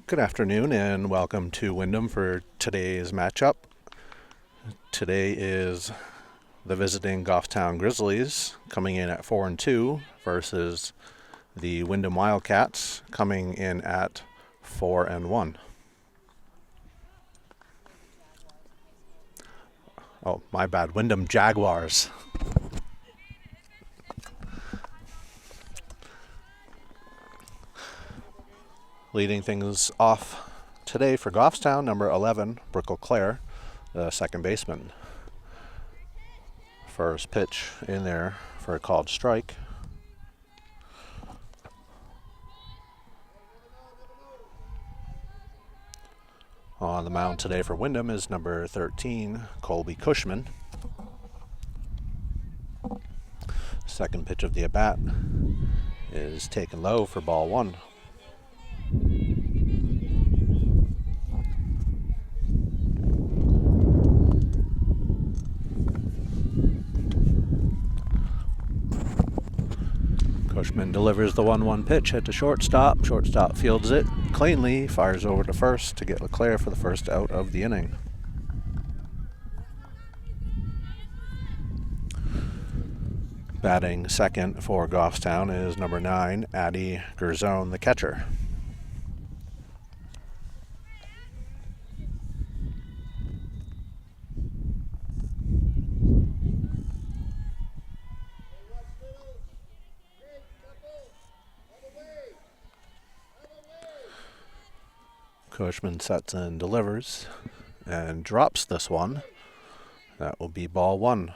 Good afternoon and welcome to Windham for today's matchup. Today is the visiting Goffstown Grizzlies coming in at 4-2 versus the Windham Wildcats coming in at 4-1. Oh, my bad. Windham Jaguars. Leading things off today for Goffstown, number 11, Brooke Clare, the second baseman. First pitch in there for a called strike. On the mound today for Windham is number 13, Colby Cushman. Second pitch of the at-bat is taken low for ball one. Cushman delivers the 1-1 pitch, hit to shortstop. Shortstop fields it cleanly, fires over to first to get LeClaire for the first out of the inning. Batting second for Goffstown is number 9, Addie Gerzone, the catcher. Cushman sets and delivers and drops this one. That will be ball one.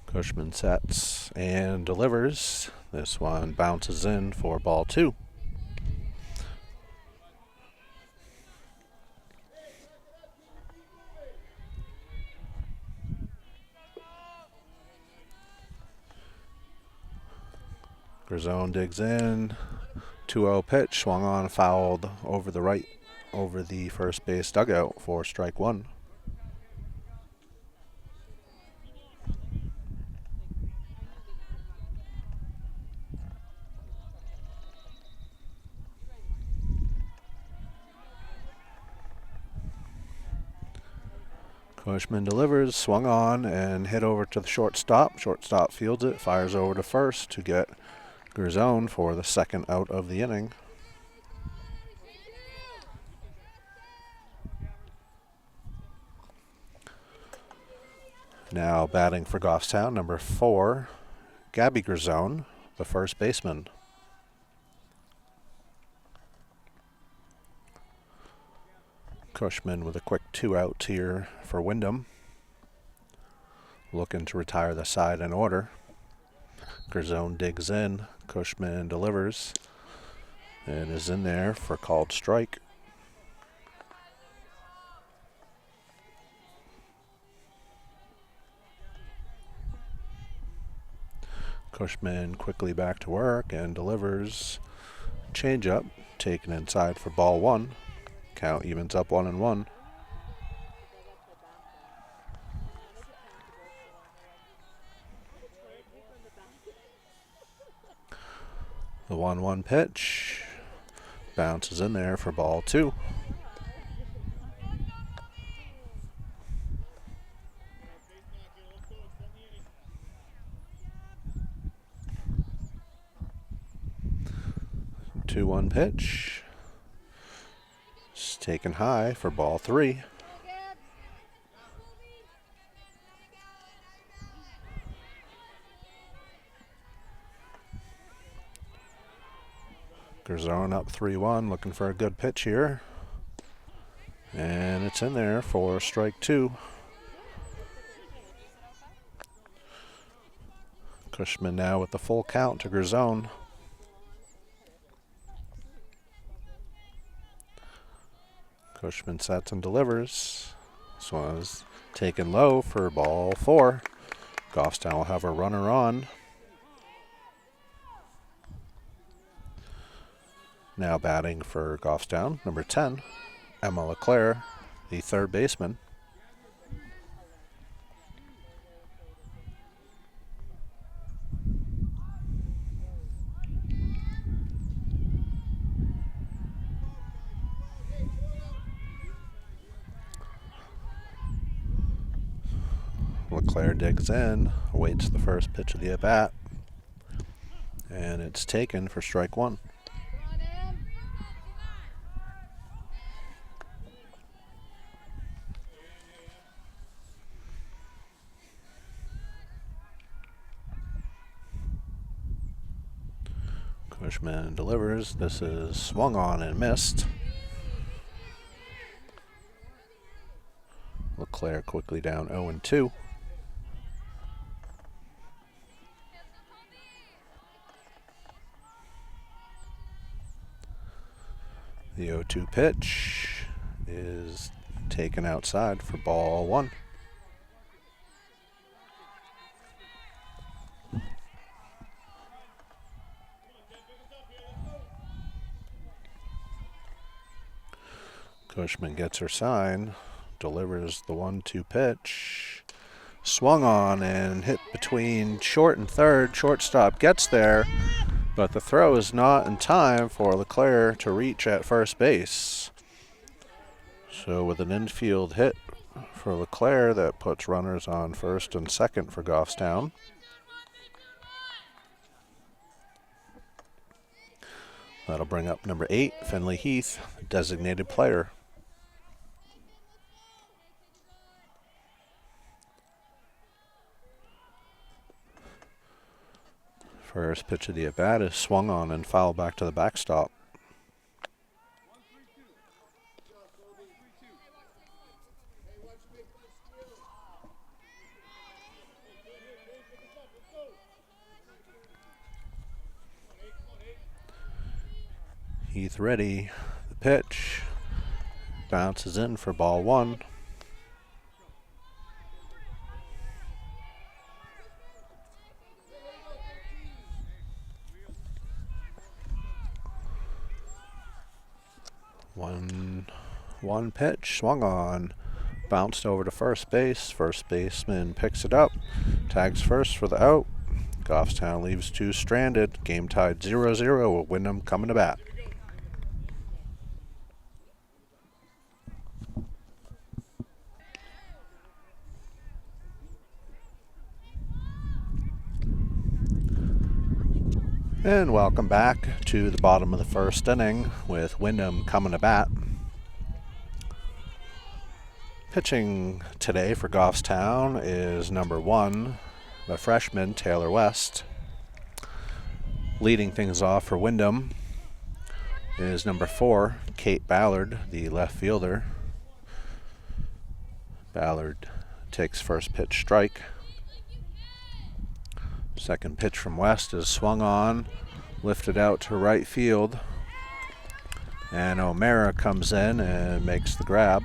Cushman sets and delivers. This one bounces in for ball two. Gerzone digs in. 2-0 pitch, swung on, fouled over the first base dugout for strike one. Cushman delivers, swung on, and hit over to the shortstop. Shortstop fields it, fires over to first to get Gerzone for the second out of the inning. Now batting for Goffstown, number 4, Gabby Gerzone, the first baseman. Cushman with a quick 2-out here for Windham. Looking to retire the side in order. Gerzone digs in. Cushman delivers and is in there for called strike. Cushman quickly back to work and delivers. Changeup taken inside for ball one. Count evens up 1-1. The 1-1 pitch bounces in there for ball two. The 2-1 pitch is taken high for ball three. Gerzone up 3-1, looking for a good pitch here. And it's in there for strike two. Cushman now with the full count to Gerzone. Cushman sets and delivers. This one is taken low for ball four. Goffstown will have a runner on. Now batting for Goffstown, number 10, Emma LeClaire, the third baseman. LeClaire digs in, awaits the first pitch of the at-bat, and it's taken for strike one. Cushman delivers. This is swung on and missed. LeClaire quickly down 0-2. The 0-2 pitch is taken outside for ball one. Cushman gets her sign, delivers the 1-2 pitch, swung on and hit between short and third. Shortstop gets there, but the throw is not in time for LeClaire to reach at first base. So with an infield hit for LeClaire, that puts runners on first and second for Goffstown. That'll bring up number 8, Finley Heath, designated player. First pitch of the at-bat is swung on and fouled back to the backstop. Heath ready. The pitch bounces in for ball one. One pitch, swung on, bounced over to first base. First baseman picks it up, tags first for the out. Goffstown leaves two stranded. Game tied 0-0 with Windham coming to bat. And welcome back to the bottom of the first inning with Windham coming to bat. Pitching today for Goffstown is number 1, the freshman Taylor West. Leading things off for Windham is number 4, Kate Ballard, the left fielder. Ballard takes first pitch strike. Second pitch from West is swung on, lifted out to right field, and O'Mara comes in and makes the grab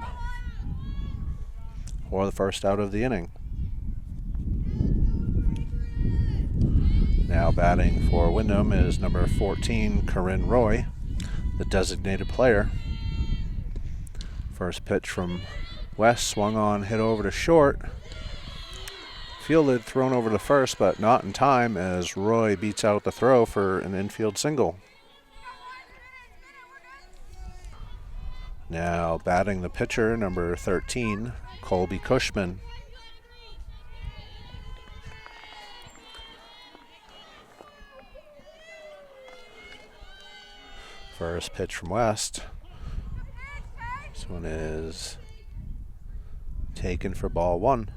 for the first out of the inning. Now batting for Windham is number 14, Corinne Roy, the designated player. First pitch from West, swung on, hit over to short. Fielded, thrown over to first, but not in time as Roy beats out the throw for an infield single. Now batting the pitcher, number 13, Colby Cushman. First pitch from West. This one is taken for ball one.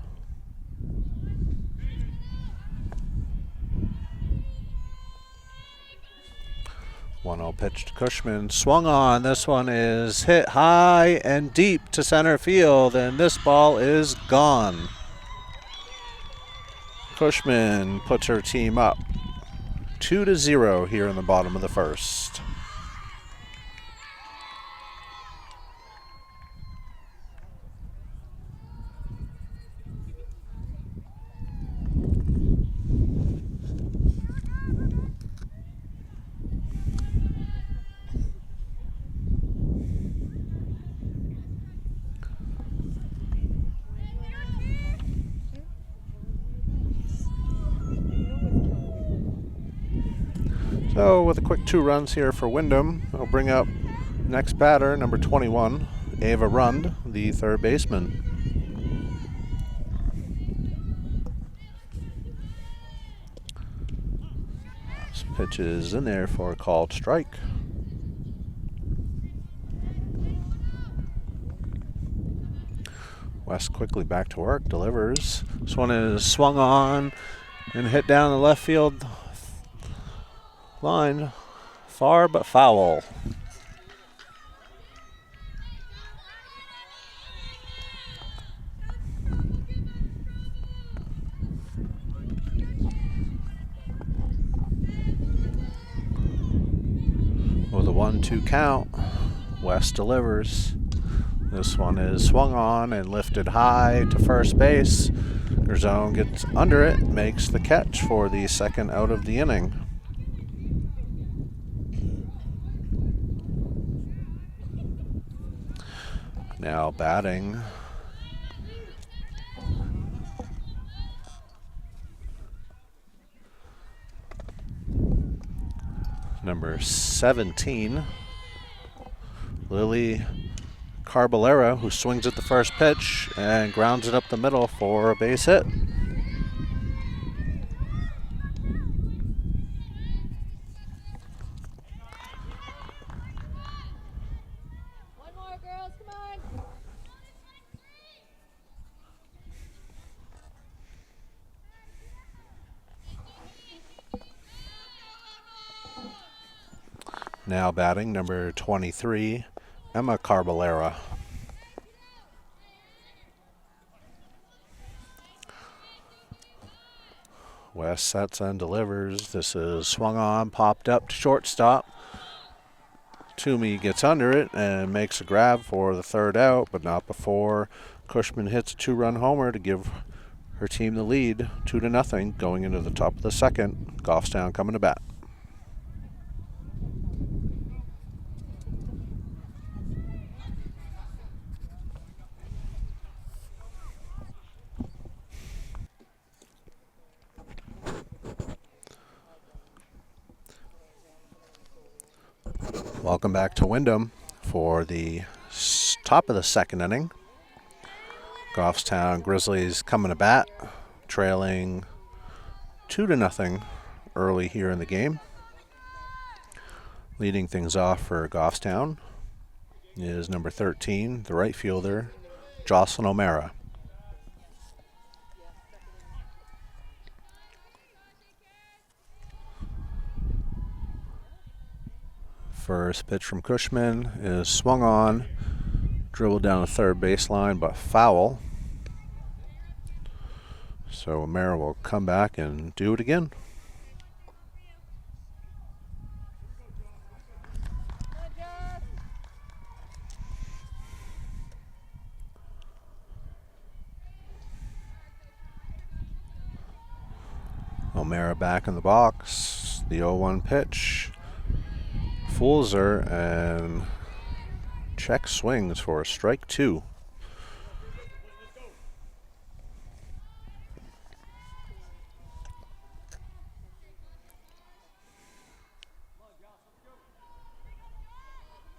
One-0 pitch to Cushman, swung on. This one is hit high and deep to center field, and this ball is gone. Cushman puts her team up 2-0 here in the bottom of the first. So with a quick 2 runs here for Windham, I'll bring up next batter, number 21, Ava Rund, the third baseman. This pitch is in there for a called strike. West quickly back to work, delivers. This one is swung on and hit down the left field line. Far but foul. With a 1-2 count, West delivers. This one is swung on and lifted high to first base. Garzone gets under it, makes the catch for the second out of the inning. Now batting, number 17, Lily Carbolera, who swings at the first pitch and grounds it up the middle for a base hit. One more, girls, come on. Now batting, number 23, Emma Carbolera. West sets and delivers. This is swung on, popped up to shortstop. Toomey gets under it and makes a grab for the third out, but not before Cushman hits a 2-run homer to give her team the lead, 2-0, going into the top of the second. Goffstown coming to bat. Welcome back to Windham for the top of the second inning. Goffstown Grizzlies coming to bat, trailing 2-0 early here in the game. Leading things off for Goffstown is number 13, the right fielder, Jocelyn O'Mara. First pitch from Cushman is swung on, dribbled down the third baseline, but foul. So O'Mara will come back and do it again. O'Mara back in the box. The 0-1 pitch fools her and check swings for a strike 2.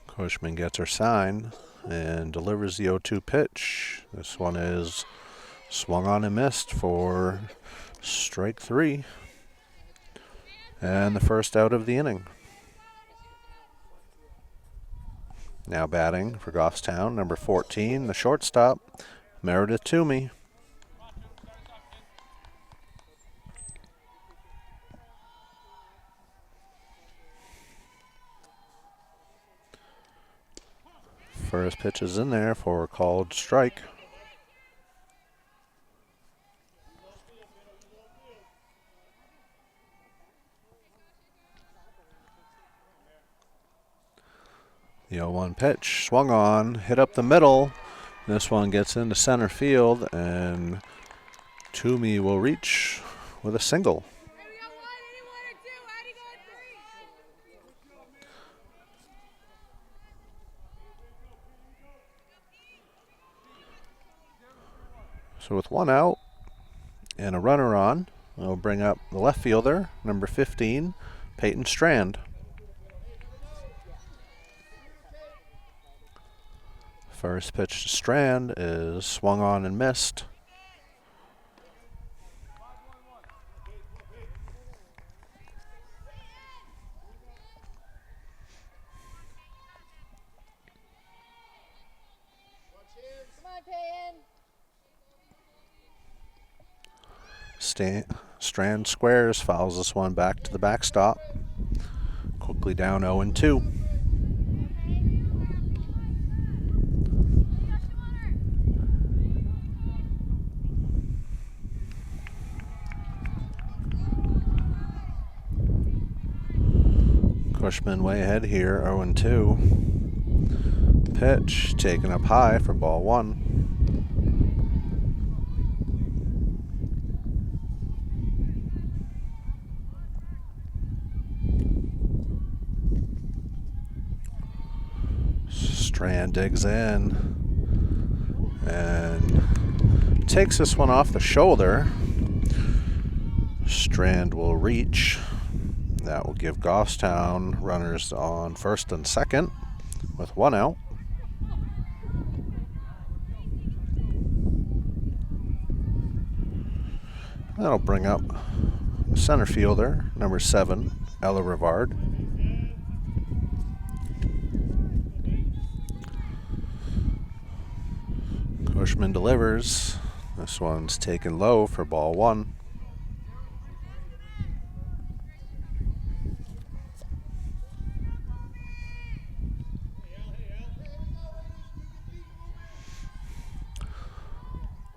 Cushman gets her sign and delivers the 0-2 pitch. This one is swung on and missed for strike 3 and the first out of the inning. Now batting for Goffstown, number 14, the shortstop, Meredith Toomey. First pitch is in there for a called strike. The 0-1 pitch swung on, hit up the middle. This one gets into center field, and Toomey will reach with a single. So with 1 out and a runner on, I'll bring up the left fielder, number 15, Peyton Strand. First pitch to Strand is swung on and missed. Come on, Peyton. Strand squares, fouls this one back to the backstop. Quickly down 0-2. Cushman way ahead here, 0-2. Pitch taken up high for ball 1. Strand digs in and takes this one off the shoulder. Strand will reach. That will give Goffstown runners on first and second with 1 out. That'll bring up the center fielder, number 7, Ella Rivard. Cushman delivers. This one's taken low for ball 1.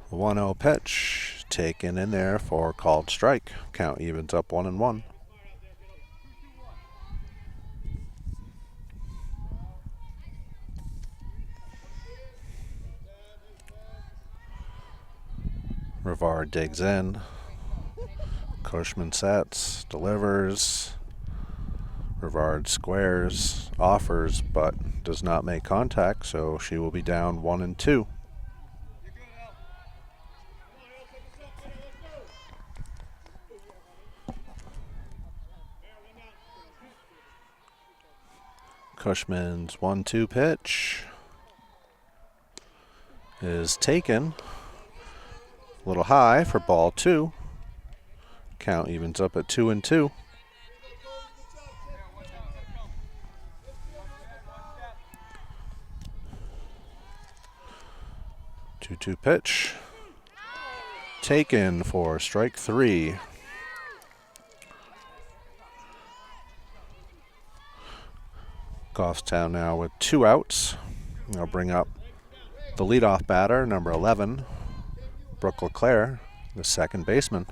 The 1-0 pitch taken in there for called strike. Count evens up 1-1. Rivard digs in. Cushman sets, delivers. Rivard squares, offers, but does not make contact, so she will be down 1-2. Cushman's 1-2 pitch is taken. A little high for ball 2. Count evens up at 2-2. Two pitch taken for strike 3. Goffstown now with 2 outs. I'll bring up the leadoff batter, number 11, Brooke LeClaire, the second baseman.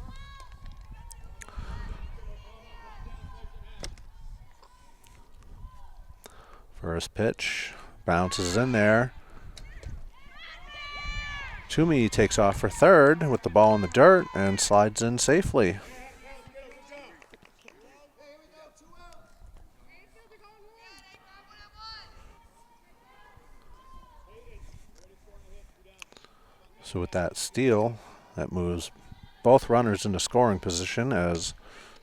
First pitch bounces in there. Toomey takes off for third with the ball in the dirt and slides in safely. So with that steal, that moves both runners into scoring position as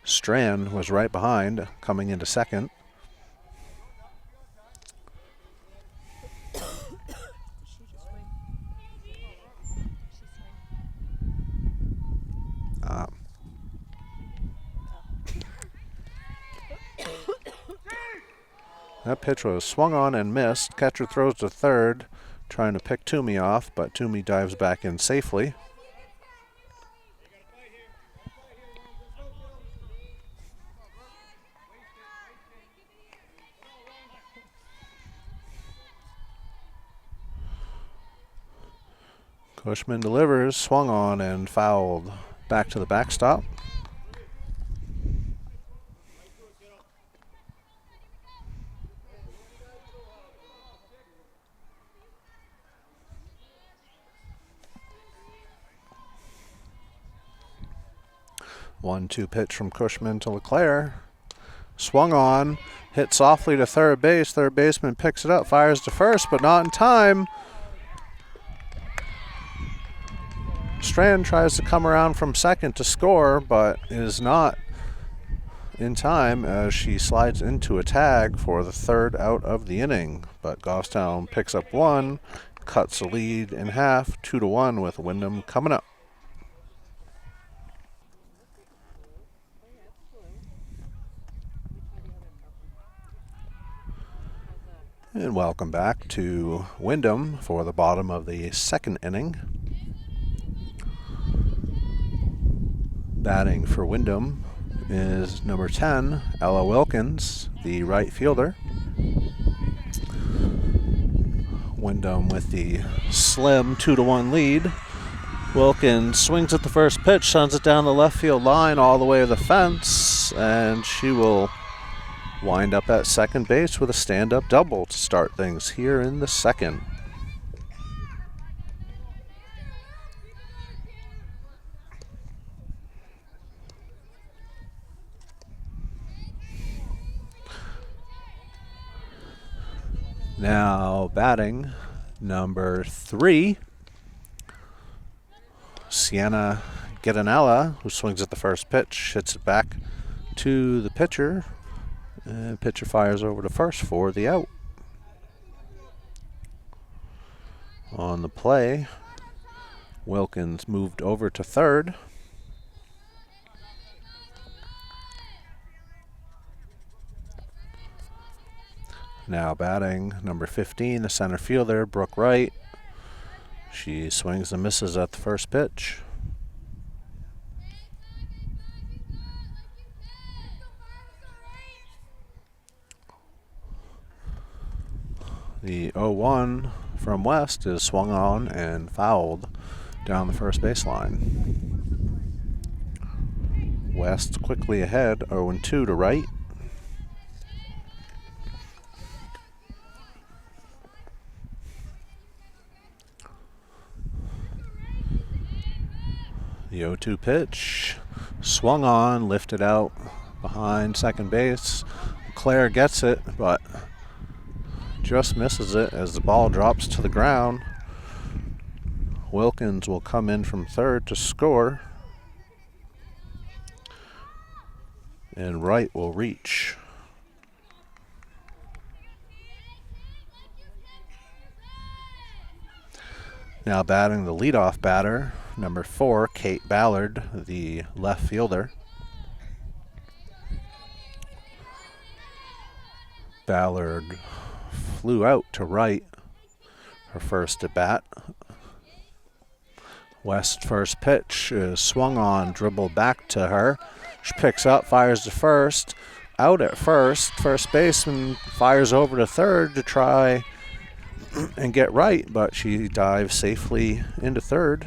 Strand was right behind coming into second. That pitch was swung on and missed. Catcher throws to third, trying to pick Toomey off, but Toomey dives back in safely. Cushman delivers, swung on and fouled back to the backstop. One-two pitch from Cushman to LeClaire. Swung on, hit softly to third base. Third baseman picks it up, fires to first, but not in time. Strand tries to come around from second to score, but is not in time as she slides into a tag for the 3rd out of the inning. But Goffstown picks up 1, cuts the lead in half, 2-1 with Windham coming up. And welcome back to Windham for the bottom of the 2nd inning. Batting for Windham is number 10, Ella Wilkins, the right fielder. Windham with the slim 2-1 lead. Wilkins swings at the first pitch, sends it down the left field line all the way to the fence, and she will wind up at second base with a stand-up double to start things here in the 2nd. Now batting number 3, Sienna Gitanella, who swings at the first pitch, hits it back to the pitcher, and pitcher fires over to first for the out. On the play, Wilkins moved over to third. Now batting number 15, the center fielder, Brooke Wright. She swings and misses at the first pitch. The 0-1 from West is swung on and fouled down the first baseline. West quickly ahead, 0-2 to Wright. The 0-2 pitch, swung on, lifted out behind second base. Claire gets it, but just misses it as the ball drops to the ground. Wilkins will come in from third to score, and Wright will reach. Now batting the leadoff batter, number 4, Kate Ballard, the left fielder. Ballard flew out to right, her first at bat. West first pitch is swung on, dribbled back to her. She picks up, fires to first. Out at first, first baseman fires over to third to try and get right, but she dives safely into third.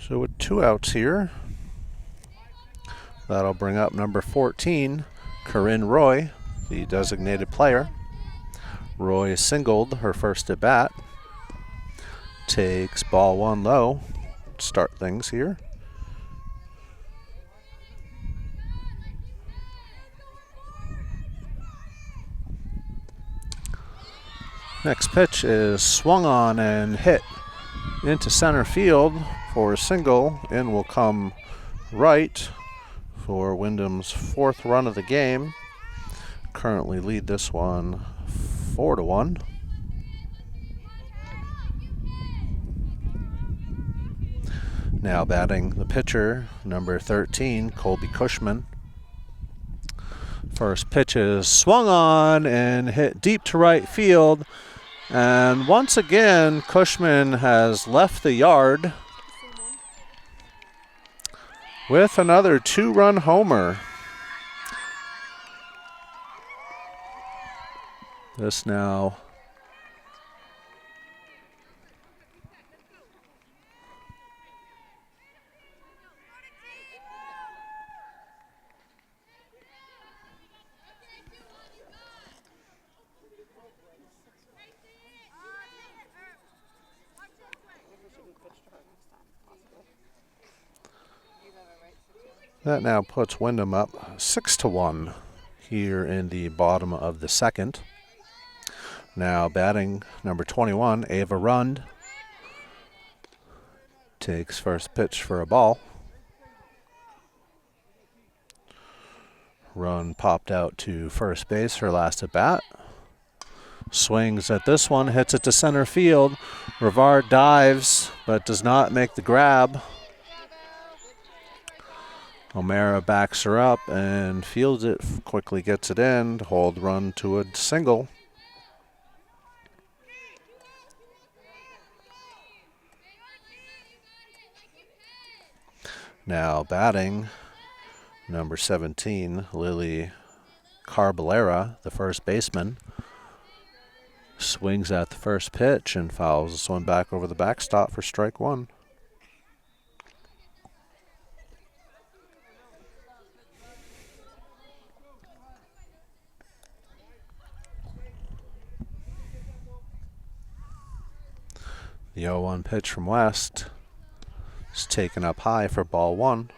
So with 2 outs here, that'll bring up number 14, Corinne Roy, the designated player. Roy singled her first at bat. Takes ball 1 low. Start things here. Next pitch is swung on and hit into center field for a single, and will come right for Windham's 4th run of the game. Currently lead this one 4-1. Now batting the pitcher, number 13, Colby Cushman. First pitch is swung on and hit deep to right field. And once again, Cushman has left the yard with another 2-run homer. This now That now puts Windham up 6-1 here in the bottom of the second. Now batting number 21, Ava Rund, takes first pitch for a ball. Run popped out to first base, her last at bat. Swings at this one, hits it to center field. Rivard dives, but does not make the grab. O'Mara backs her up and fields it, quickly gets it in to hold run to a single. Now batting, number 17, Lily Carballera, the first baseman, swings at the first pitch and fouls this one back over the backstop for strike one. The 0-1 pitch from West is taken up high for ball one.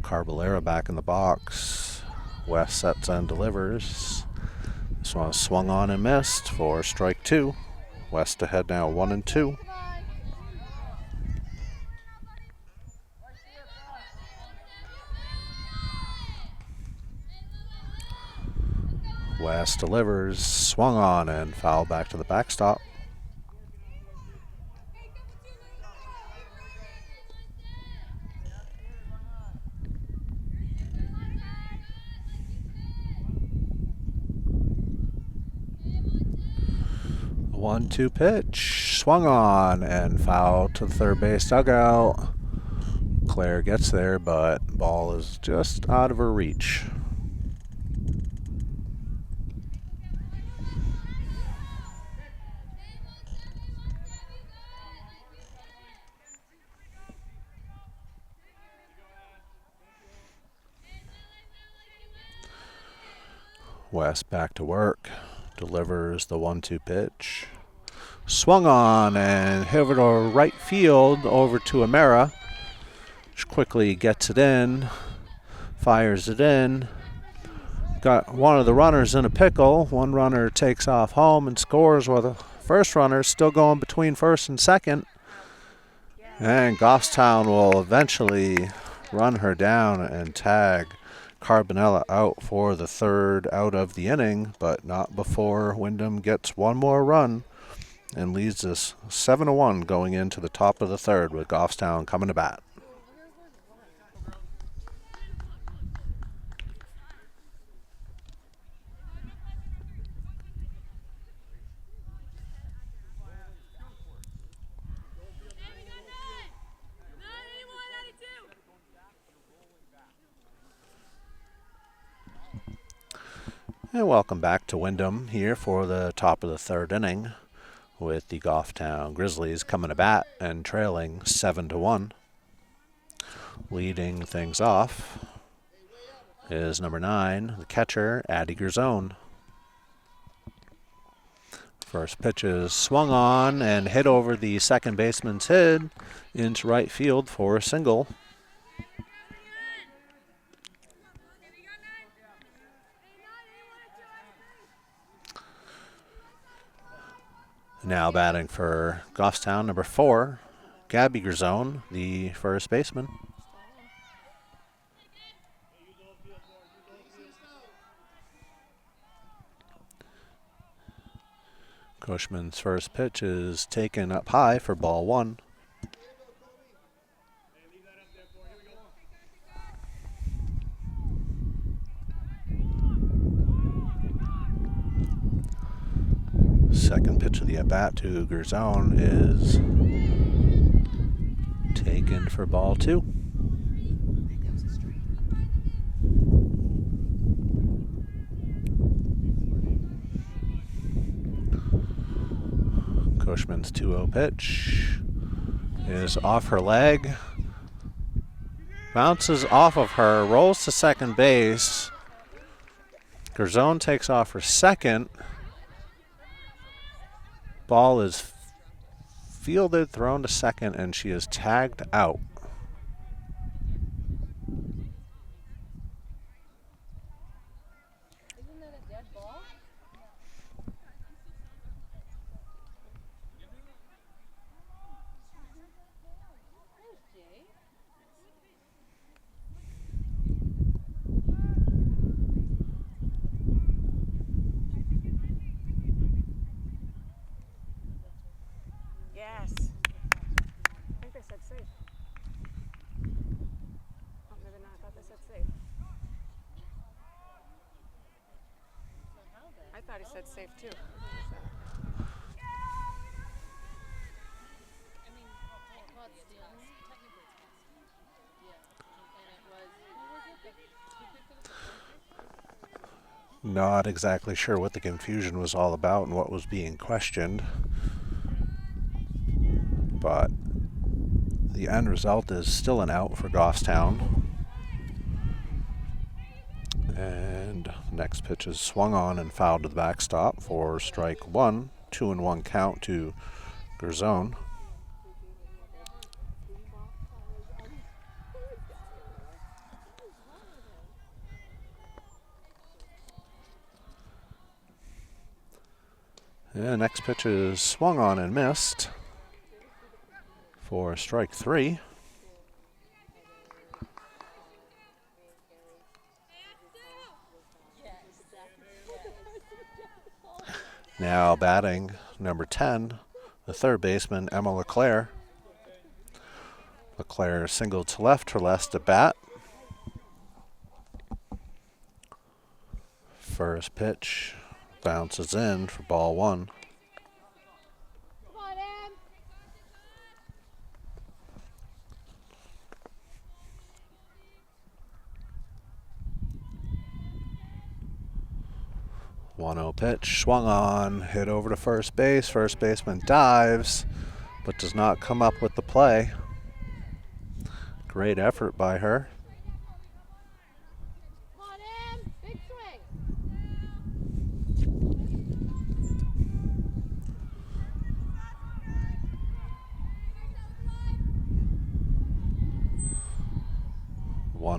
Carballera back in the box. West sets and delivers. This one swung on and missed for strike two. West ahead now 1-2. West delivers, swung on and fouled back to the backstop. A 1-2 pitch, swung on and fouled to the third base dugout. Claire gets there, but ball is just out of her reach. West back to work, delivers the 1-2 pitch. Swung on and hit over to right field over to O'Mara. She quickly gets it in, fires it in. Got one of the runners in a pickle. One runner takes off home and scores while the first runner is still going between first and second. And Goffstown will eventually run her down and tag Carbonella out for the third out of the inning, but not before Windham gets one more run and leads us 7-1 going into the top of the third with Goffstown coming to bat. And welcome back to Windham here for the top of the third inning with the Goffstown Grizzlies coming to bat and trailing 7-1. Leading things off is number 9, the catcher, Addie Gerzone. First pitch is swung on and hit over the second baseman's head into right field for a single. Now batting for Goffstown, number 4, Gabby Gerzone, the first baseman. Cushman's first pitch is taken up high for ball one. Second pitch of the at-bat to Gerzone is taken for ball two. Cushman's 2-0 pitch is off her leg, bounces off of her, rolls to second base. Gerzone takes off for second. Ball is fielded, thrown to second, and she is tagged out. Isn't that a dead ball? There's Jay. Yes. I think they said safe. Oh, maybe not. I thought they said safe. I thought he said safe too. Well, it's stealing. Technically it's pass. Yeah. And it was, who was it? Who picked it up? Not exactly sure what the confusion was all about and what was being questioned. But the end result is still an out for Goffstown. And the next pitch is swung on and fouled to the backstop for strike one. 2-1 count to Gerzone. And next pitch is swung on and missed for strike three. Now batting number 10, the third baseman, Emma LeClaire. LeClaire singled to left her last at bat. First pitch bounces in for ball one. Come on, Em. 1-0 pitch, swung on, hit over to first base. First baseman dives, but does not come up with the play. Great effort by her. Come on, Em. Big swing.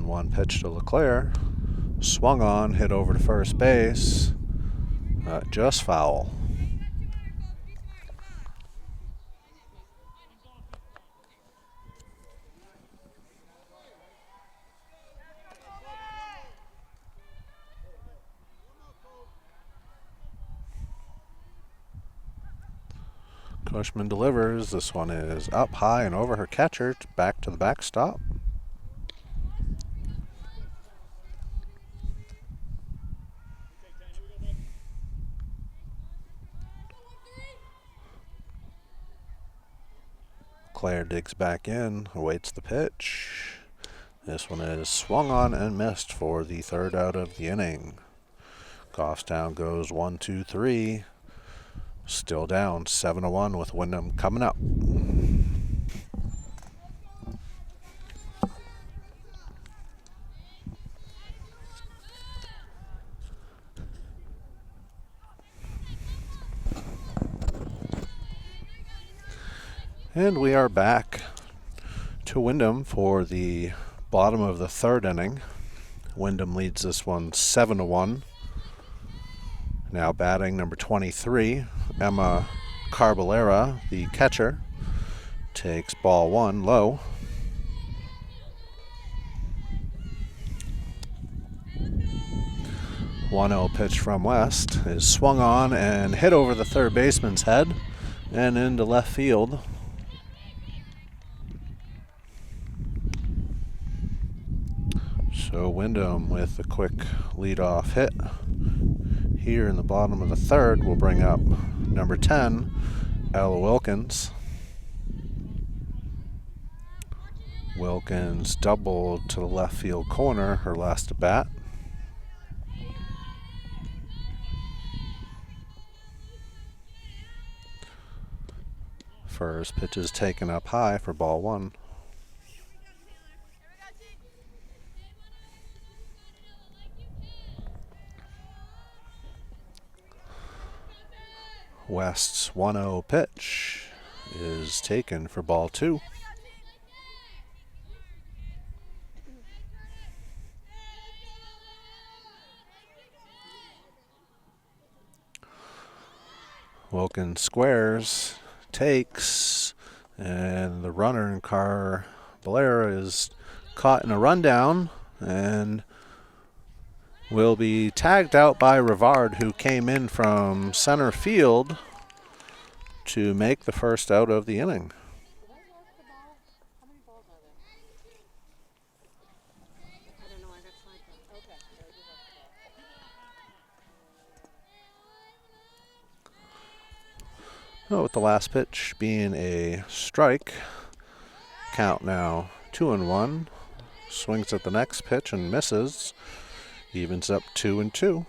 One pitch to LeClaire. Swung on, hit over to first base. Just foul. Cushman delivers. This one is up high and over her catcher, back to the backstop. Claire digs back in, awaits the pitch. This one is swung on and missed for the third out of the inning. Goffstown goes 1-2-3. Still down 7-1 with Windham coming up. And we are back to Windham for the bottom of the third inning. Windham leads this one 7-1. Now batting number 23, Emma Carbolera, the catcher, takes ball one low. One-0 pitch from West is swung on and hit over the third baseman's head and into left field. So Windham with a quick leadoff hit here in the bottom of the third will bring up number 10, Ella Wilkins. Wilkins doubled to the left field corner her last at bat. First pitch is taken up high for ball one. West's 1-0 pitch is taken for ball 2. Woken squares, takes, and the runner in car Blair is caught in a rundown and will be tagged out by Rivard, who came in from center field to make the first out of the inning. Did I mark the ball? How many balls are there? I don't know. I got sidetracked. Okay, so I did mark the ball. With the last pitch being a strike, count now 2-1. Swings at the next pitch and misses. Evens up 2-2.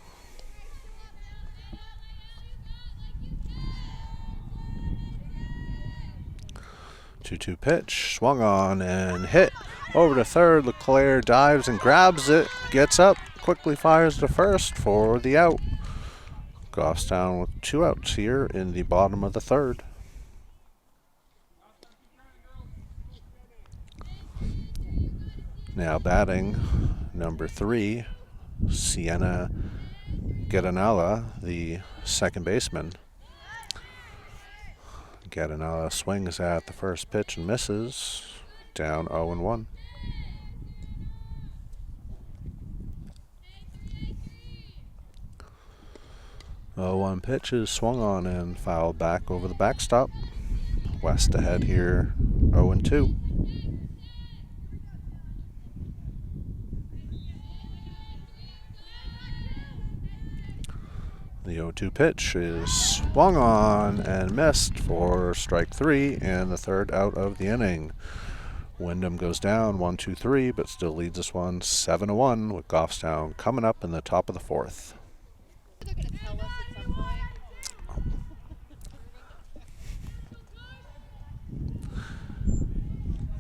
2-2 pitch, swung on and hit over to third. Leclerc dives and grabs it, gets up, quickly fires to first for the out. Goffstown with 2 outs here in the bottom of the third. Now batting, number 3, Sienna Gettanella, the second baseman. Gettanella swings at the first pitch and misses, down 0-1. The 1 pitch is swung on and fouled back over the backstop. West ahead here, 0-2. The 0-2 pitch is swung on and missed for strike 3 and the third out of the inning. Windham goes down 1-2-3, but still leads this one 7-1 with Goffstown coming up in the top of the 4th. They're going to tell us at some point.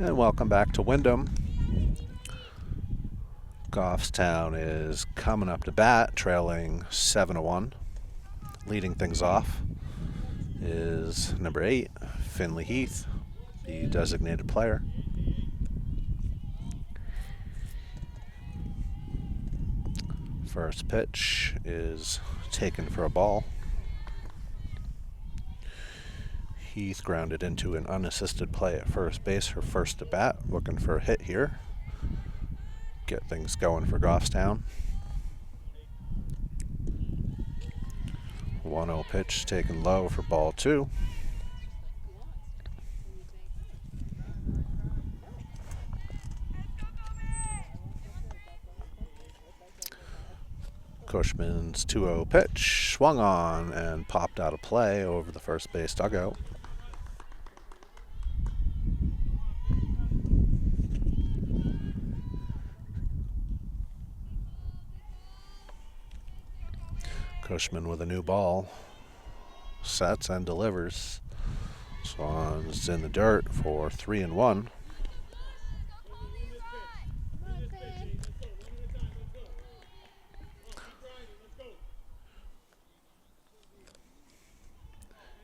And welcome back to Windham. Goffstown is coming up to bat, trailing 7-1. Leading things off is number 8, Finley Heath, the designated player. First pitch is taken for a ball. Heath grounded into an unassisted play at first base, her first at bat, looking for a hit here. Get things going for Goffstown. 1-0 pitch taken low for ball 2. Cushman's 2-0 pitch swung on and popped out of play over the first base dugout. Cushman with a new ball, sets and delivers. Swan's in the dirt for 3-1.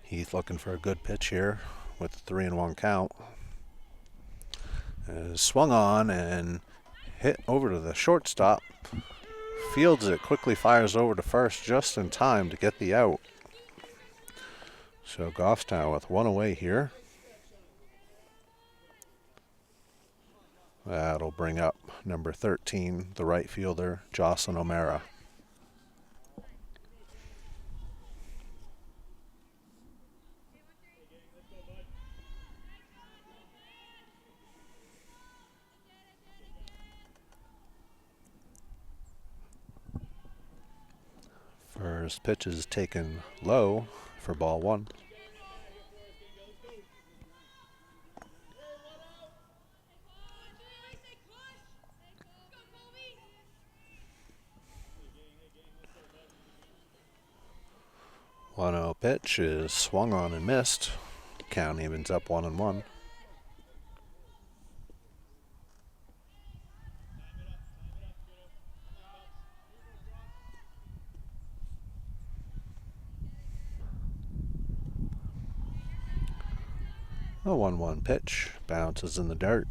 Heath looking for a good pitch here with the 3-1 count. Swung on and hit over to the shortstop. Fields it, quickly fires over to first just in time to get the out. So Goffstown with 1 away here. That'll bring up number 13, the right fielder, Jocelyn O'Mara. First pitch is taken low for ball 1. One 0 pitch is swung on and missed. Count evens up 1-1. A 1-1 pitch bounces in the dirt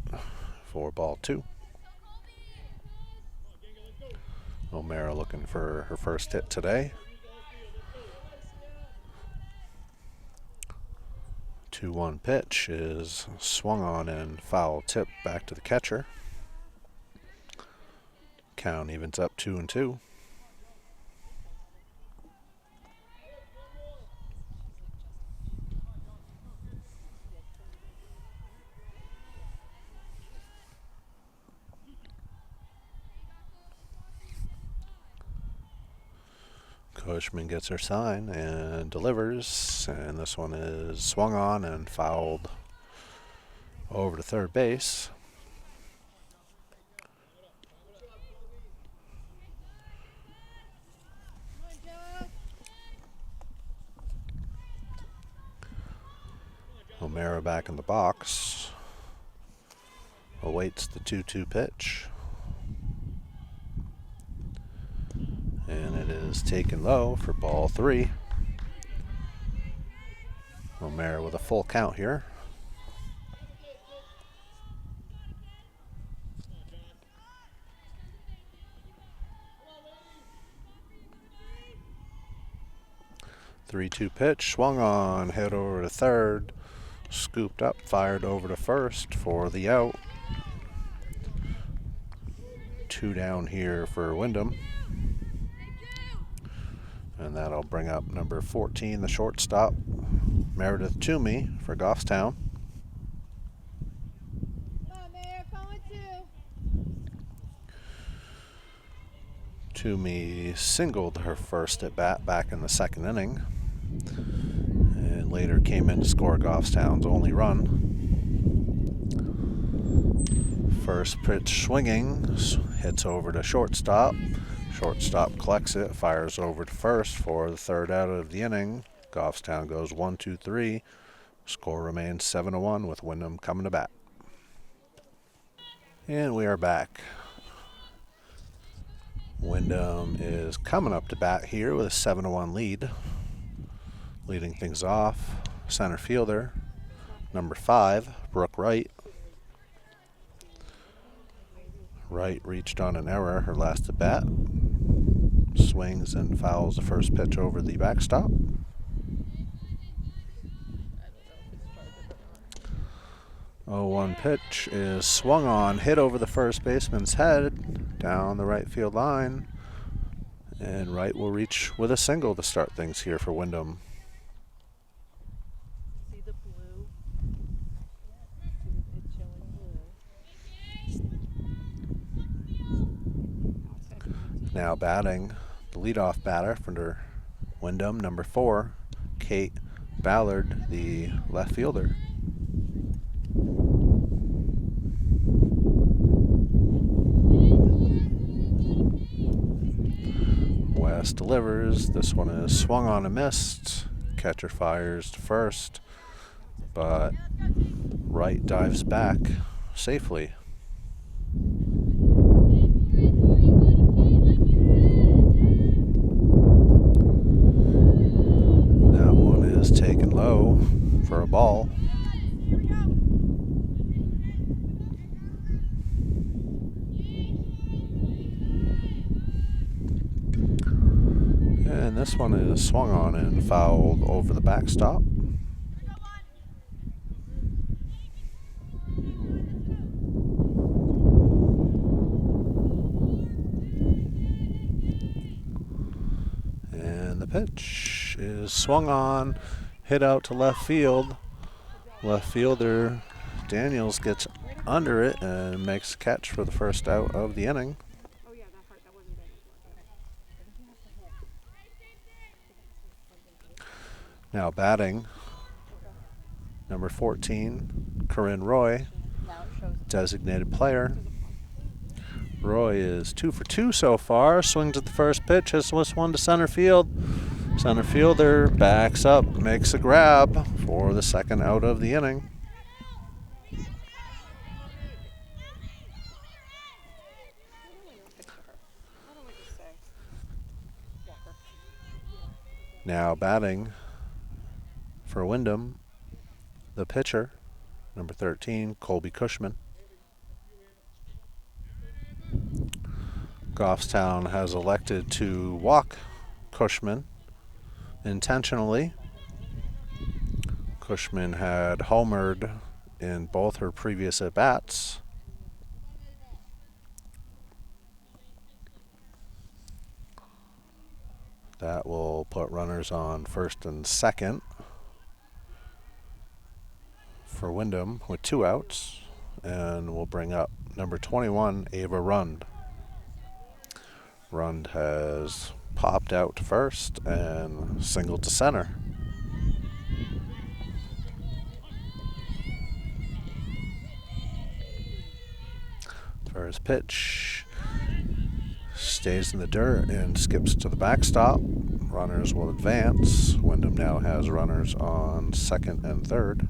for ball 2. O'Mara looking for her first hit today. 2-1 pitch is swung on and foul tip back to the catcher. Count evens up 2-2. Cushman gets her sign and delivers, and this one is swung on and fouled over to third base. O'Mara back in the box, awaits the 2-2 pitch. And it is taken low for ball 3. O'Mara with a full count here. Three-two pitch, swung on, hit over to third, scooped up, fired over to first for the out. 2 down here for Windham. And that'll bring up number 14, the shortstop, Meredith Toomey for Goffstown. Toomey singled her first at bat back in the second inning, and later came in to score Goffstown's only run. First pitch swinging, hits over to shortstop. Shortstop collects it, fires over to first for the third out of the inning. Goffstown goes 1-2-3. Score remains 7-1 with Windham coming to bat. And we are back. Windham is coming up to bat here with a 7-1 lead. Leading things off, center fielder, number 5, Brooke Wright. Wright reached on an error her last at bat. Swings and fouls the first pitch over the backstop. 0-1 pitch is swung on, hit over the first baseman's head down the right field line. And Wright will reach with a single to start things here for Windham. See the blue? It's showing blue. Now batting, the leadoff batter for Windham, number 4, Kate Ballard, the left fielder. West delivers. This one is swung on and missed. Catcher fires to first, but Wright dives back safely. That one is taken low for a ball. And this one is swung on and fouled over the backstop. And the pitch is swung on, hit out to left field. Left fielder Daniels gets under it and makes a catch for the first out of the inning. Oh yeah, that part, that wasn't Daniel's work. Now batting, number 14, Corinne Roy, designated player. Roy is 2 for 2 so far. Swings at the first pitch, hits this one to center field. Center fielder backs up, makes a grab for the second out of the inning. Now batting for Windham, the pitcher, number 13, Colby Cushman. Goffstown has elected to walk Cushman intentionally. Cushman had homered in both her previous at-bats. That will put runners on first and second for Windham with 2 outs, and we'll bring up number 21, Ava Rund. Rund has popped out to first and singled to center. First pitch stays in the dirt and skips to the backstop. Runners will advance. Windham now has runners on second and third.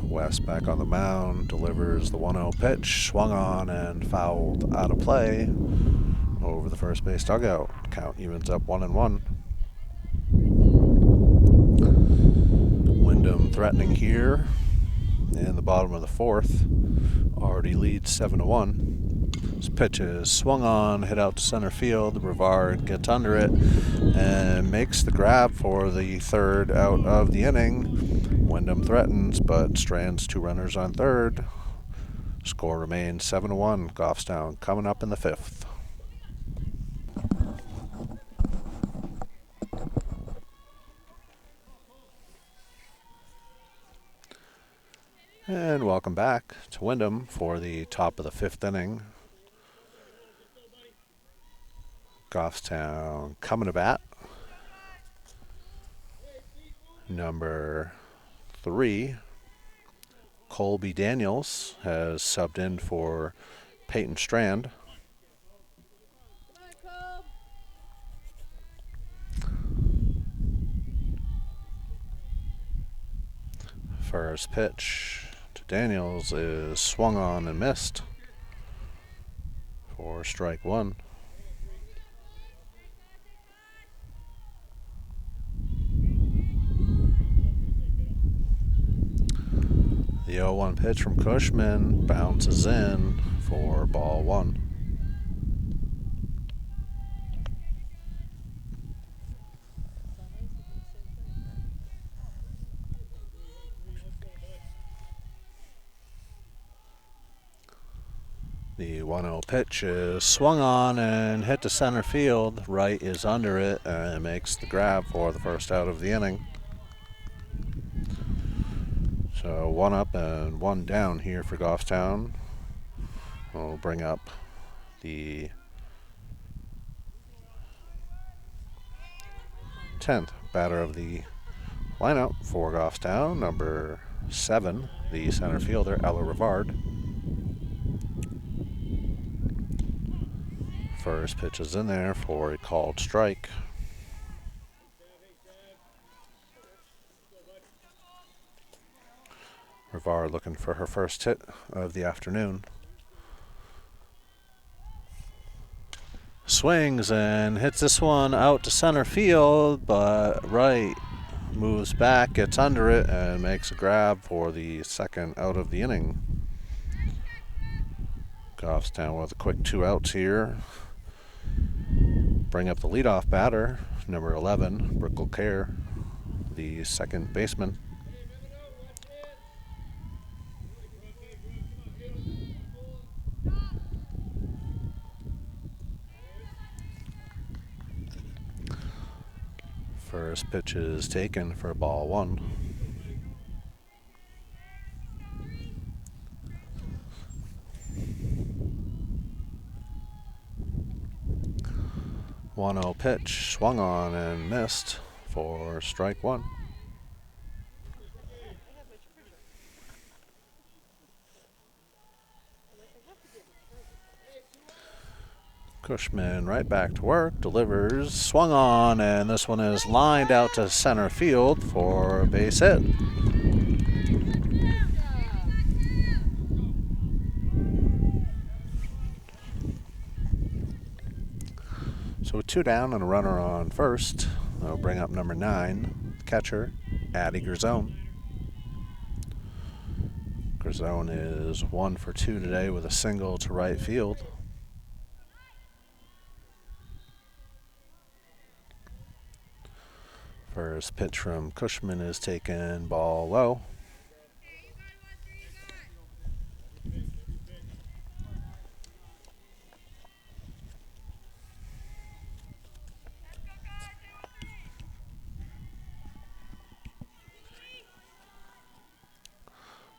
West back on the mound, delivers the 1-0 pitch, swung on and fouled out of play over the first base dugout. Count evens up 1-1. Windham threatening here in the bottom of the fourth. Already leads 7-1. This pitch is swung on, hit out to center field. Brevard gets under it and makes the grab for the third out of the inning. Windham threatens but strands 2 runners on third. Score remains 7-1. Goffstown coming up in the 5th. And welcome back to Windham for the top of the 5th inning. Goffstown coming to bat. Number 3, Colby Daniels, has subbed in for Peyton Strand. First pitch to Daniels is swung on and missed for strike 1. The 0-1 pitch from Cushman bounces in for ball 1. The 1-0 pitch is swung on and hit to center field. Wright is under it and makes the grab for the first out of the inning. So 1 up and 1 down here for Goffstown. We'll bring up the 10th batter of the lineup for Goffstown, number 7, the center fielder, Ella Rivard. First pitch is in there for a called strike. Rivard looking for her first hit of the afternoon. Swings and hits this one out to center field, but Wright moves back, gets under it, and makes a grab for the second out of the inning. Goffstown with a quick 2 outs here. Bring up the leadoff batter, number 11, Brickle Care, the second baseman. First pitch is taken for ball 1. One-0 pitch swung on and missed for strike 1. Cushman right back to work, delivers, swung on, and this one is lined out to center field for a base hit. So with 2 down and a runner on first, they'll bring up number 9, catcher, Addie Grisone. Grisone is 1 for 2 today with a single to right field. First pitch from Cushman is taken, ball low.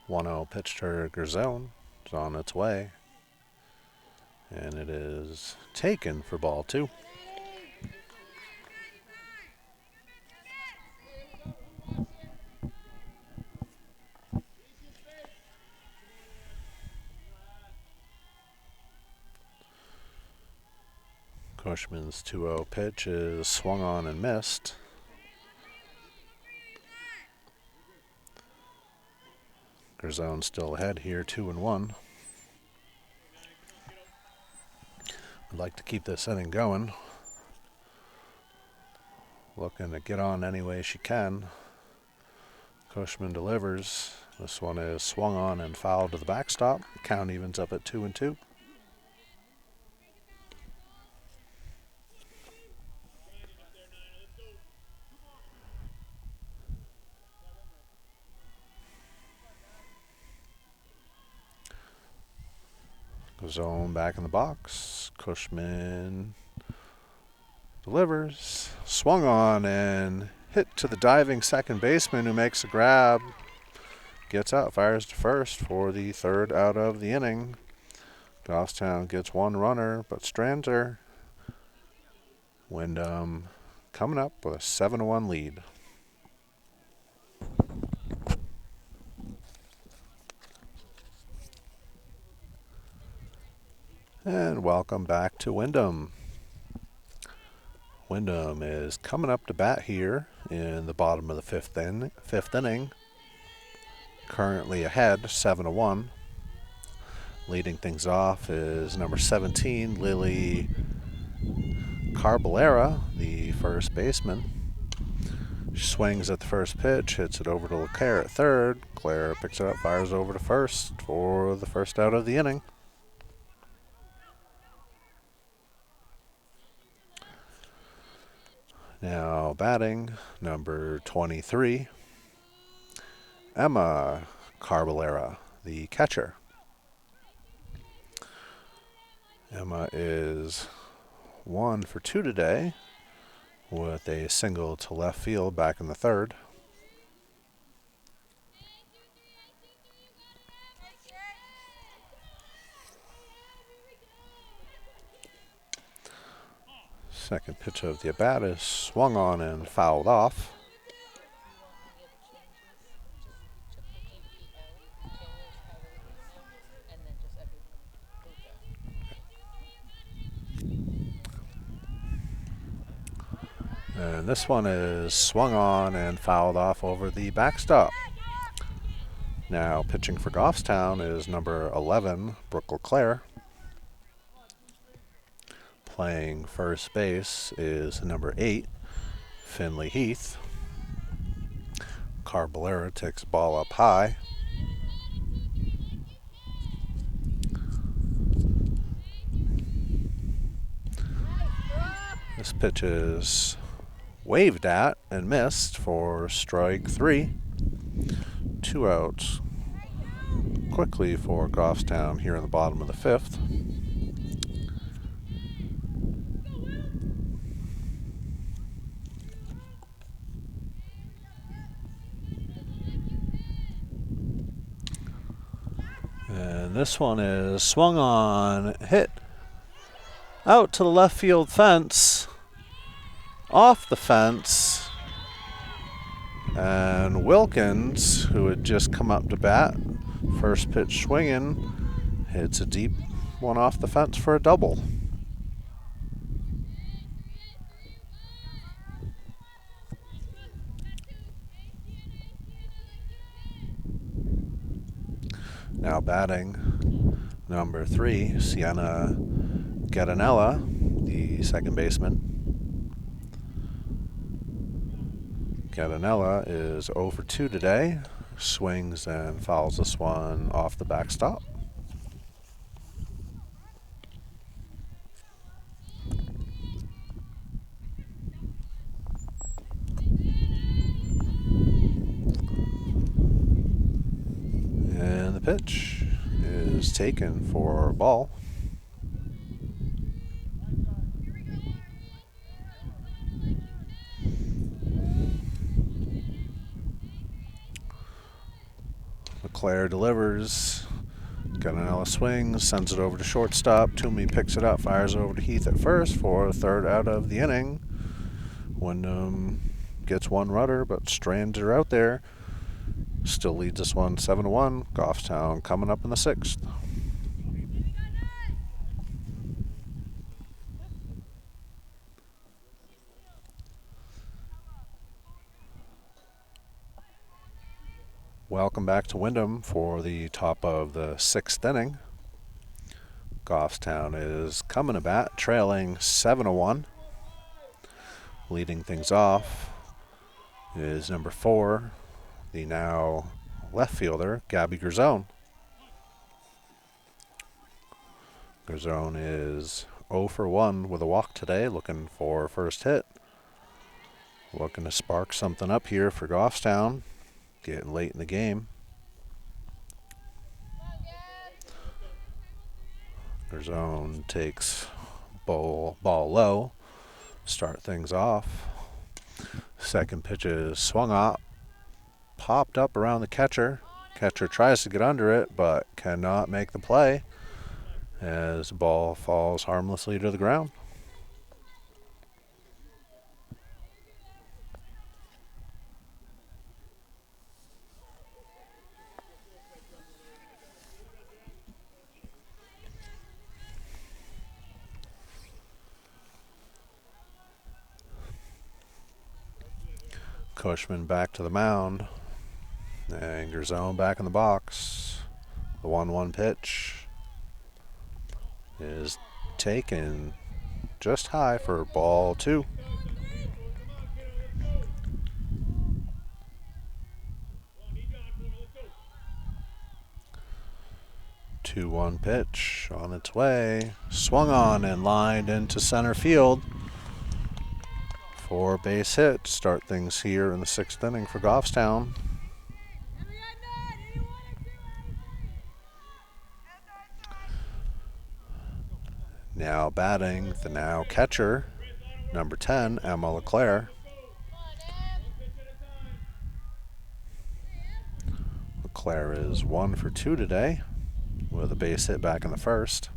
One 0 pitch to Grisone. It's on its way. And it is taken for ball 2. Cushman's 2-0 pitch is swung on and missed. Grisone still ahead here, 2-1. I'd like to keep this inning going. Looking to get on any way she can. Cushman delivers. This one is swung on and fouled to the backstop. Count evens up at 2-2. Zone back in the box. Cushman delivers. Swung on and hit to the diving second baseman who makes a grab. Gets out, fires to first for the 3rd out of the inning. Goffstown gets 1 runner but strands her. Windham coming up with a 7-1 lead. And welcome back to Windham. Windham is coming up to bat here in the bottom of the 5th inning. Currently ahead, 7-1. Leading things off is number 17, Lily Carballera, the first baseman. She swings at the first pitch, hits it over to LeClaire at third. Claire picks it up, fires over to first for the 1st out of the inning. Now batting, number 23, Emma Carballera, the catcher. Emma is 1 for 2 today with a single to left field back in the 3rd. Second pitch of the at-bat is swung on and fouled off. And this one is swung on and fouled off over the backstop. Now pitching for Goffstown is number 11, Brooke LeClaire. Playing first base is number 8, Finley Heath. Carballera takes the ball up high. This pitch is waved at and missed for strike 3. 2 outs quickly for Goffstown here in the bottom of the 5th. And this one is swung on, hit out to the left field fence, off the fence, and Wilkins, who had just come up to bat, first pitch swinging, hits a deep one off the fence for a double. Now batting, number 3, Sienna Gattinella. the second baseman. Catanella is 0 for 2 today. Swings and fouls this one off the backstop. And the pitch is taken for a ball. LeClaire delivers. Catanella swings, sends it over to shortstop. Toomey picks it up, fires it over to Heath at first for a third out of the inning. Windham gets one runner, but Strands are out there. Still leads this one 7-1. Goffstown coming up in the 6th. Welcome back to Windham for the top of the 6th inning. Goffstown is coming to bat, trailing 7-1. Leading things off is number 4, the now left fielder, Gabby Garzone. Garzone is 0 for 1 with a walk today, looking for first hit. Looking to spark something up here for Goffstown, getting late in the game. Garzone takes ball low, start things off. Second pitch is swung up, popped up around the catcher. Catcher tries to get under it, but cannot make the play as the ball falls harmlessly to the ground. Cushman back to the mound, and Garzone back in the box. The 1-1 pitch is taken just high for ball 2. Two 2-1 pitch on its way, swung on and lined into center field for a base hit. Start things here in the 6th inning for Goffstown. Now batting, the now catcher, number 10, Emma LeClaire. LeClaire is 1 for 2 today with a base hit back in the 1st.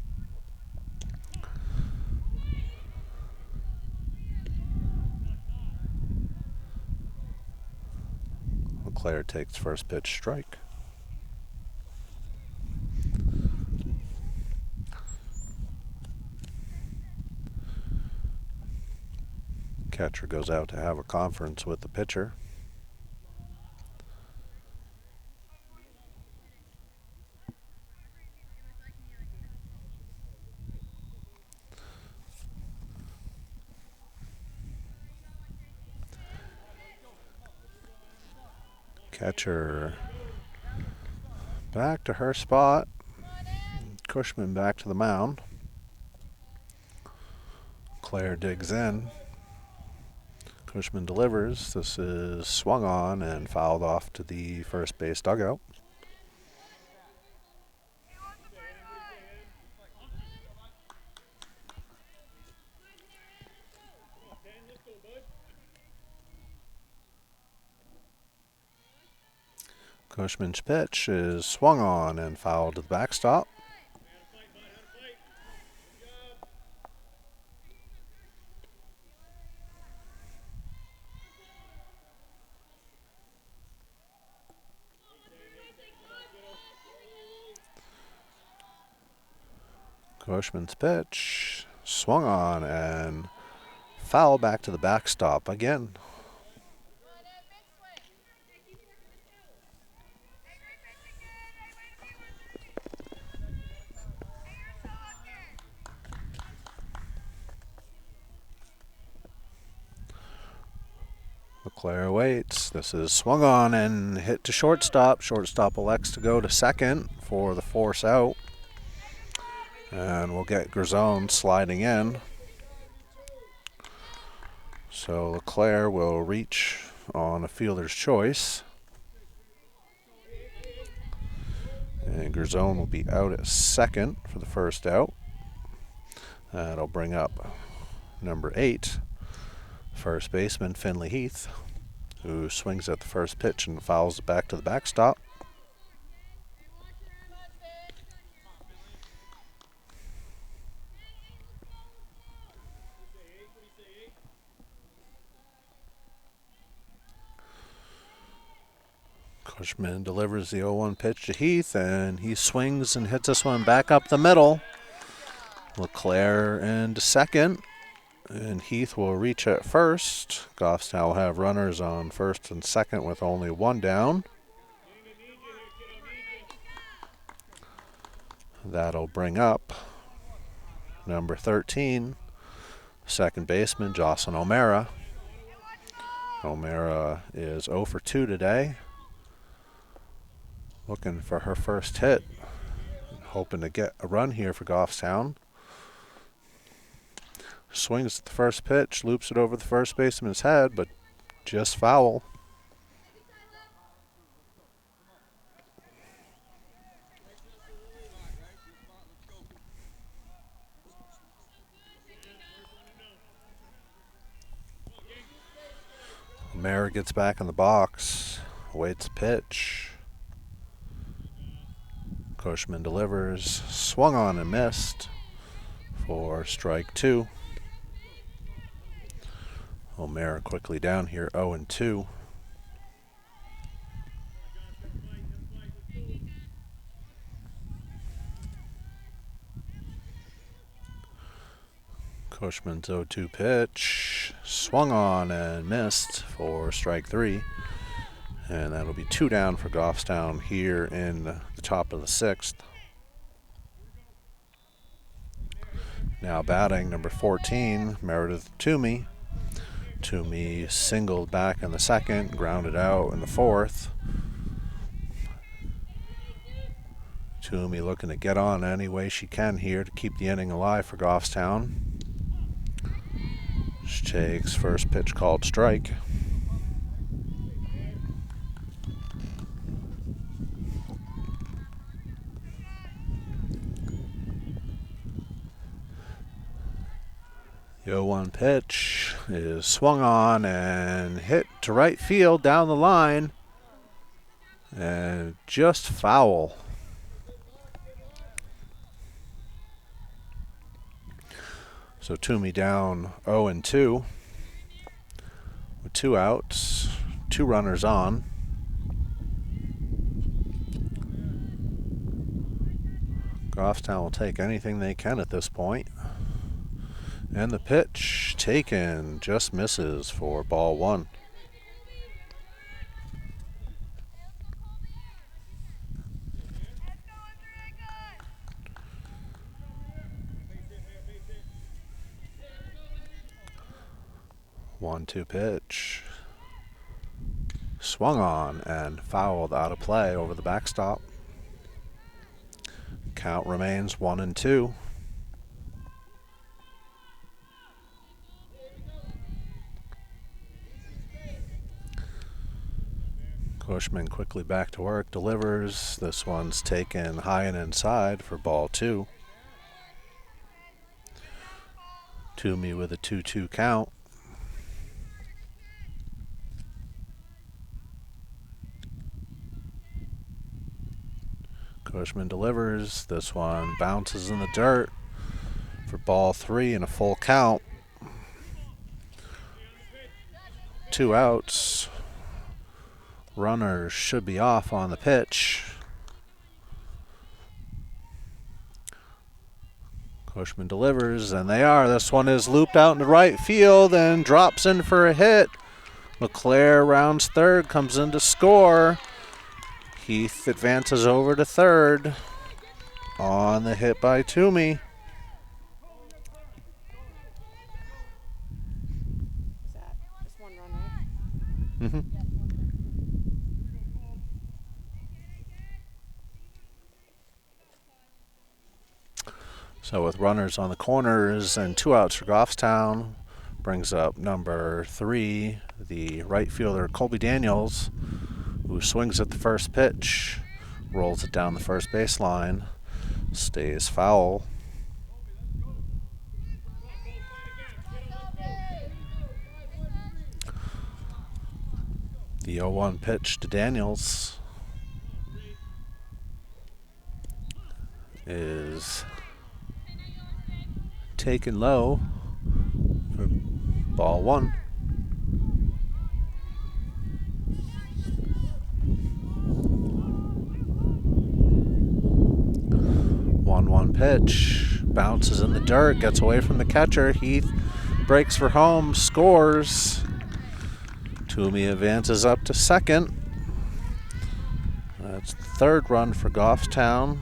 LeClaire takes first pitch strike. Catcher goes out to have a conference with the pitcher. Catcher back to her spot. Cushman back to the mound. Claire digs in. Cushman delivers. This is swung on and fouled off to the first base dugout. Cushman's pitch is swung on and fouled to the backstop. Cushman's pitch swung on and foul back to the backstop again. Claire waits. This is swung on and hit to shortstop. Shortstop elects to go to second for the force out. And we'll get Grisone sliding in. So Leclerc will reach on a fielder's choice. And Grisone will be out at second for the first out. That'll bring up number 8, first baseman Finley Heath, who swings at the first pitch and fouls it back to the backstop. Cushman delivers the 0-1 pitch to Heath, and he swings and hits this one back up the middle. Leclerc into second, and Heath will reach at first. Goffstown will have runners on first and second with only one down. That'll bring up number 13, second baseman Jocelyn O'Mara. O'Mara is 0 for 2 today. Looking for her first hit. Hoping to get a run here for Goffstown. Swings at the first pitch, loops it over the first baseman's head, but just foul. O'Mara gets back in the box, waits a pitch. Cushman delivers, swung on and missed for strike 2. O'Mara quickly down here, 0-2. Cushman's 0-2 pitch, swung on and missed for strike 3. And that'll be 2 down for Goffstown here in the top of the 6th. Now batting number 14, Meredith Toomey. Toomey singled back in the second, grounded out in the 4th. Toomey looking to get on any way she can here to keep the inning alive for Goffstown. She takes first pitch called strike. The 0-1 pitch is swung on and hit to right field down the line, and just foul. So Toomey down 0-2 with 2 outs, 2 runners on. Goffstown will take anything they can at this point. And the pitch taken just misses for ball 1. One-two pitch. Swung on and fouled out of play over the backstop. Count remains 1-2. Cushman quickly back to work, delivers. This one's taken high and inside for ball 2. Toomey with a 2-2 count. Cushman delivers. This one bounces in the dirt for ball 3 and a full count. 2 outs. Runners should be off on the pitch. Cushman delivers, and they are. This one is looped out into right field and drops in for a hit. Leclerc rounds third, comes in to score. Heath advances over to third on the hit by Toomey. Is that just one run, right? Mm-hmm. So with runners on the corners and 2 outs for Goffstown, brings up number 3, the right fielder Colby Daniels, who swings at the first pitch, rolls it down the first baseline, stays foul. The 0-1 pitch to Daniels is taken low for ball 1. One pitch, bounces in the dirt, gets away from the catcher. Heath breaks for home, scores. Toomey advances up to second. That's the 3rd run for Goffstown.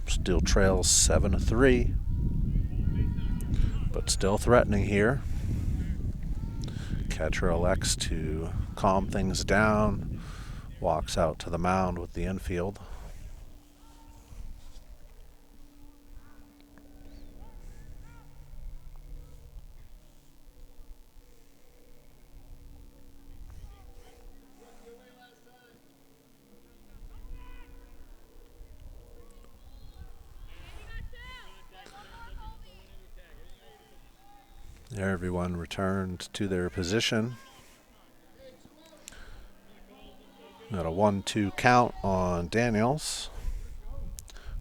Still trails 7-3, but still threatening here. Catcher elects to calm things down, walks out to the mound with the infield. There, everyone returned to their position. Got a 1-2 count on Daniels.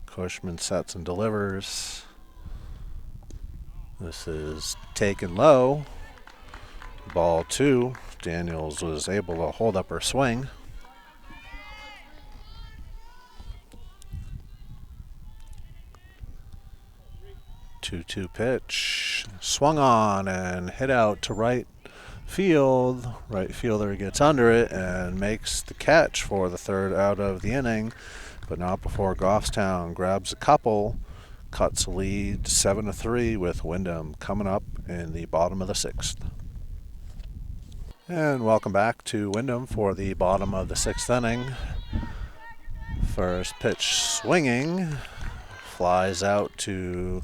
Cushman sets and delivers. This is taken low. Ball 2. Daniels was able to hold up her swing. Two pitch, swung on and hit out to right field. Right fielder gets under it and makes the catch for the 3rd out of the inning, but not before Goffstown grabs a couple, cuts the lead 7-3 with Windham coming up in the bottom of the 6th. And welcome back to Windham for the bottom of the 6th inning. First pitch swinging, flies out to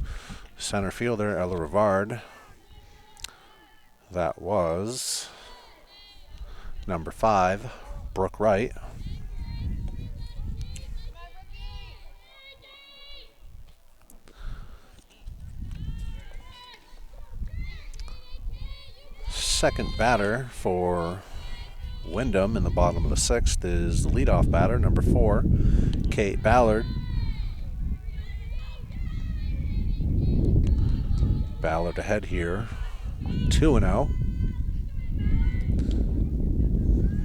center fielder Ella Rivard. That was number 5, Brooke Wright. Second batter for Windham in the bottom of the 6th is the leadoff batter, number 4, Kate Ballard. Ballard ahead here, 2-0.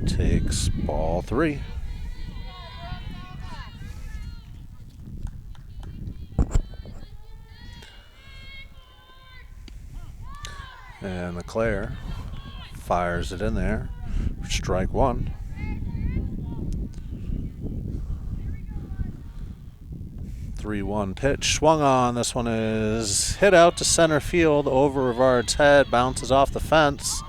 Takes ball 3. And LeClaire fires it in there for strike 1. 3-1 pitch, swung on. This one is hit out to center field over Rivard's head, bounces off the fence,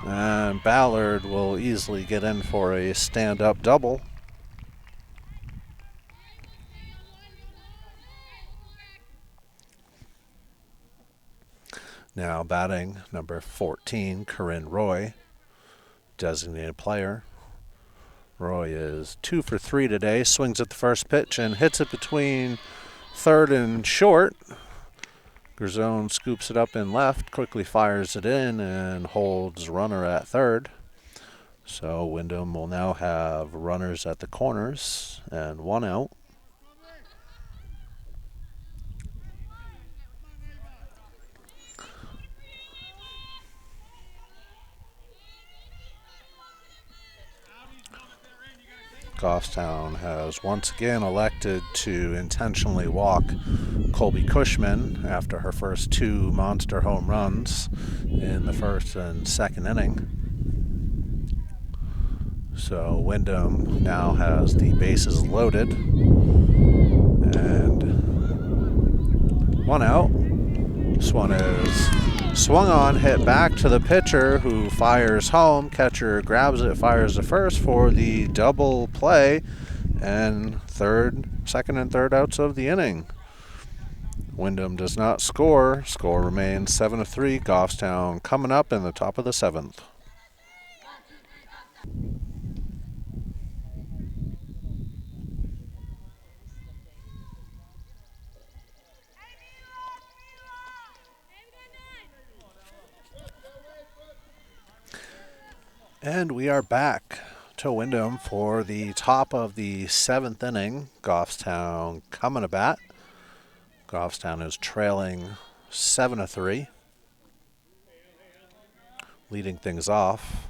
and Ballard will easily get in for a stand-up double. Now batting number 14, Corinne Roy, designated player. Roy is 2 for 3 today, swings at the first pitch and hits it between 3rd and short. Grzone scoops it up in left, quickly fires it in and holds runner at 3rd. So Windham will now have runners at the corners and 1 out. Goffstown has once again elected to intentionally walk Colby Cushman after her first 2 monster home runs in the 1st and 2nd inning. So Windham now has the bases loaded and 1 out. This one is Swung on, hit back to the pitcher who fires home. Catcher grabs it, fires to first for the double play, and second and third outs of the inning. Windham does not score. Score remains 7-3. Goffstown coming up in the top of the seventh. And we are back to Windham for the top of the seventh inning. Goffstown coming to bat. Goffstown is trailing 7-3. Leading things off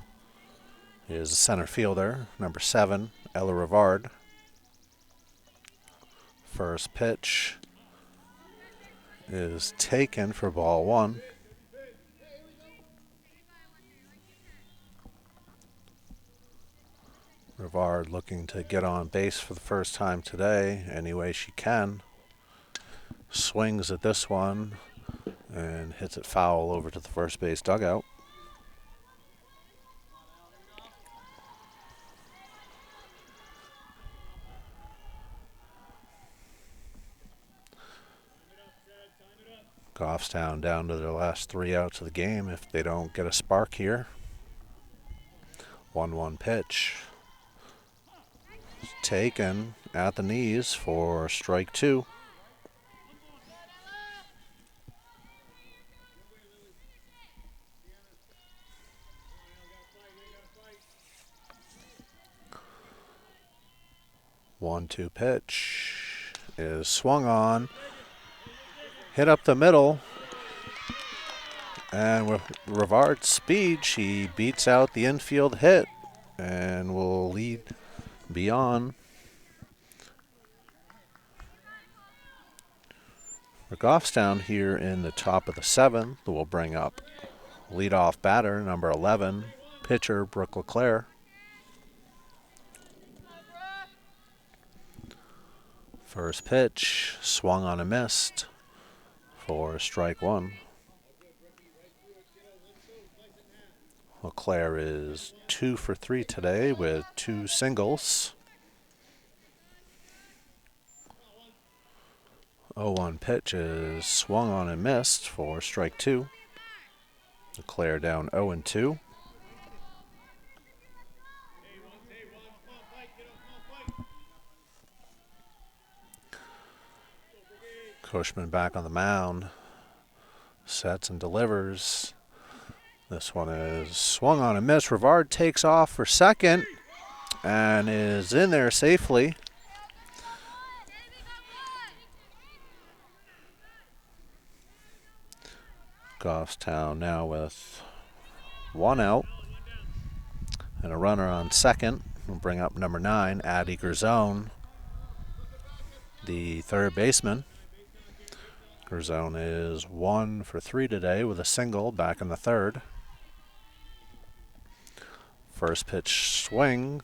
is the center fielder, number 7, Ella Rivard. First pitch is taken for ball 1. Rivard looking to get on base for the first time today, any way she can. Swings at this one and hits it foul over to the first base dugout. Goffstown down to their last 3 outs of the game if they don't get a spark here. 1-1 pitch. Taken at the knees for strike 2. One-two pitch is swung on, hit up the middle, and with Rivard's speed, she beats out the infield hit and will lead beyond. For Goffstown here in the top of the 7th, we'll bring up leadoff batter, number 11, pitcher Brooke LeClaire. First pitch, swung on and missed for strike 1. LeClaire is 2 for 3 today with 2 singles. 0-1 pitch is swung on and missed for strike 2. LeClaire down 0-2. Cushman back on the mound, sets and delivers. This one is swung on and missed. Rivard takes off for second and is in there safely. Goffstown now with 1 out and a runner on second. We'll bring up number 9, Addie Gerzone, the third baseman. Gerzone is 1 for 3 today with a single back in the third. First pitch swing,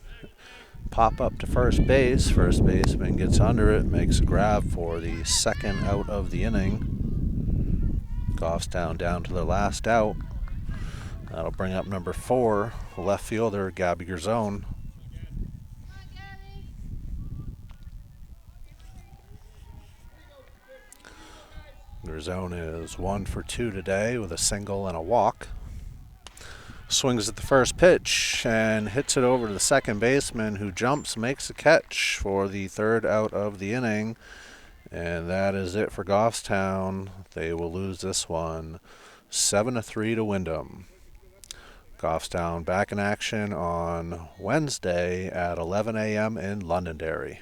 pop up to first base. First baseman gets under it, makes a grab for the second out of the inning. Goffstown down to their last out. That'll bring up number 4, left fielder Gabby Gerzone. Gerzone is 1 for 2 today with a single and a walk. Swings at the first pitch and hits it over to the second baseman, who jumps, makes a catch for the third out of the inning. And that is it for Goffstown. They will lose this one 7-3 to Windham. Goffstown back in action on Wednesday at 11 a.m. in Londonderry.